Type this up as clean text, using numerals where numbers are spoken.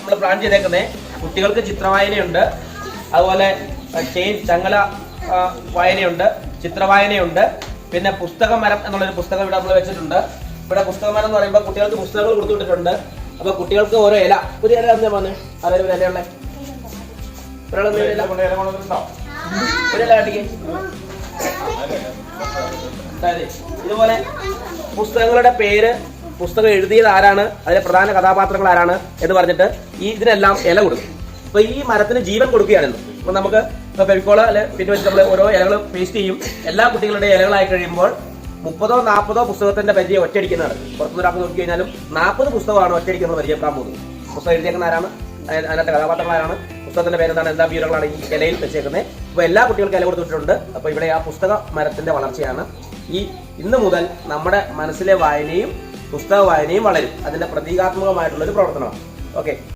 നമ്മൾ പ്ലാൻ ചെയ്തേക്കുന്നത് കുട്ടികൾക്ക് ചിത്രവായനയുണ്ട്, അതുപോലെ ചങ്ങല വായനയുണ്ട്, ചിത്രവായനയുണ്ട്, പിന്നെ പുസ്തകമരം എന്നുള്ളൊരു പുസ്തകം ഇവിടെ നമ്മൾ വെച്ചിട്ടുണ്ട്. ഇവിടെ പുസ്തകമരം എന്ന് പറയുമ്പോൾ കുട്ടികൾക്ക് പുസ്തകങ്ങൾ കൊടുത്തുവിട്ടിട്ടുണ്ട്. അപ്പൊ കുട്ടികൾക്ക് ഓരോ ഇല, ഒരു ഇല എന്താ വന്ന് അതായത് ഒരു ഇലയുള്ള ഒരു ഇല കാട്ടിക്ക്. ഇതുപോലെ പുസ്തകങ്ങളുടെ പേര്, പുസ്തകം എഴുതിയത് ആരാണ്, അതിലെ പ്രധാന കഥാപാത്രങ്ങൾ ആരാണ് എന്ന് പറഞ്ഞിട്ട് ഇതിനെല്ലാം ഇല കൊടുക്കും. അപ്പൊ ഈ മരത്തിന് ജീവൻ കൊടുക്കുകയാണെന്ന്. അപ്പൊ നമുക്ക് ഫെവിക്കോള് അല്ലെ പിന്നെ വെച്ച് നമ്മൾ ഓരോ ഇലകൾ പേസ്റ്റ് ചെയ്യും. എല്ലാ കുട്ടികളുടെ ഇലകളായി കഴിയുമ്പോൾ 30-40 പുസ്തകത്തിന്റെ പരിചയം ഒറ്റയടിക്കുന്നതാണ്. പുറത്തുനിന്നൊരാൾക്ക് നോക്കി കഴിഞ്ഞാലും 40 പുസ്തകമാണ് ഒറ്റയടിക്കുന്നത് പരിചയപ്പെടാൻ പോകുന്നത്. പുസ്തകം എഴുതിയേക്കുന്ന ആരാണ്, അതിനകത്തെ കഥാപാത്രങ്ങളാരാണ്, പുസ്തകത്തിന്റെ പേരെന്താണ്, എന്താ വിവരങ്ങളാണ് ഈ ഇലയിൽ വെച്ചേക്കുന്നത്. അപ്പോൾ എല്ലാ കുട്ടികൾക്കും ഇല കൊടുത്തിട്ടുണ്ട്. അപ്പോൾ ഇവിടെ ആ പുസ്തക മരത്തിന്റെ വളർച്ചയാണ്. ഇന്ന് മുതൽ നമ്മുടെ മനസ്സിലെ വായനയും പുസ്തക വായനയും വളരും. അതിന്റെ പ്രതീകാത്മകമായിട്ടുള്ളൊരു പ്രവർത്തനമാണ്. ഓക്കെ.